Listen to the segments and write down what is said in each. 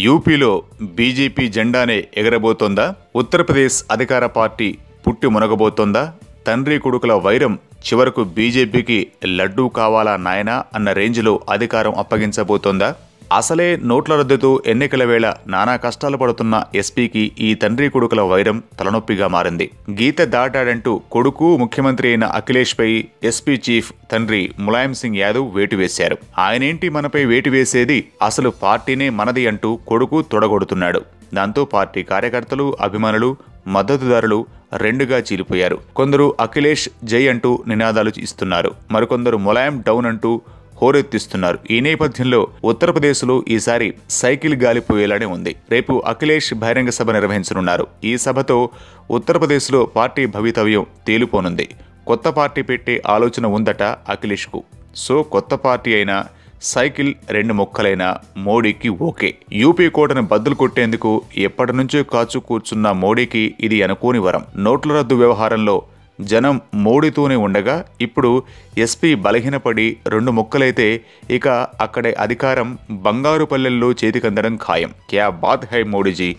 యూపీలో బీజేపీ జెండానే ఎగరబోతోందా? ఉత్తరప్రదేశ్ అధికార పార్టీ పుట్టి మునగబోతోందా? తండ్రి కొడుకుల వైరం చివరకు బీజేపీకి లడ్డూ కావాలా నాయనా అన్న రేంజ్లో అధికారం అప్పగించబోతోందా? అసలే నోట్ల రద్దుతో ఎన్నికల వేళ నానా కష్టాలు పడుతున్న ఎస్పీకి ఈ తండ్రి కొడుకుల వైరం తలనొప్పిగా మారింది. గీత దాటాడంటూ కొడుకు ముఖ్యమంత్రి అయిన అఖిలేష్ పై ఎస్పీ చీఫ్ తండ్రి ములాయం సింగ్ యాదవ్ వేటు వేశారు. ఆయనేంటి మనపై వేటు వేసేది, అసలు పార్టీనే మనది అంటూ కొడుకు తొడగొడుతున్నాడు. దాంతో పార్టీ కార్యకర్తలు, అభిమానులు, మద్దతుదారులు రెండుగా చీలిపోయారు. కొందరు అఖిలేష్ జై అంటూ నినాదాలు ఇస్తున్నారు, మరికొందరు ములాయం డౌన్ అంటూ హోరెత్తిస్తున్నారు. ఈ నేపథ్యంలో ఉత్తరప్రదేశ్లో ఈసారి సైకిల్ గాలిపోయేలానే ఉంది. రేపు అఖిలేష్ బహిరంగ సభ నిర్వహించనున్నారు. ఈ సభతో ఉత్తరప్రదేశ్లో పార్టీ భవితవ్యం తేలిపోనుంది. కొత్త పార్టీ పెట్టే ఆలోచన ఉందట అఖిలేష్కు. సో కొత్త పార్టీ అయినా సైకిల్ రెండు ముక్కలైన మోడీకి ఓకే. యూపీ కోటను బద్దలు కొట్టేందుకు ఎప్పటి నుంచో కాచు కూర్చున్న మోడీకి ఇది అనుకోని వరం. నోట్ల రద్దు వ్యవహారంలో జనం మోడీతోనే ఉండగా ఇప్పుడు ఎస్పీ బలహీనపడి రెండు ముక్కలైతే ఇక అక్కడే అధికారం బంగారు పల్లెల్లో చేతికందడం ఖాయం. క్యా బాత్ హై మోడీజీ!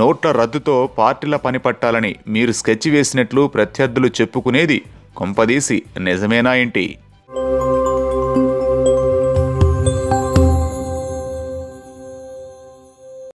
నోట్ల రద్దుతో పార్టీల పని పట్టాలని మీరు స్కెచ్ వేసినట్లు ప్రత్యర్థులు చెప్పుకునేది కొంపదీసి నిజమేనా ఏంటి?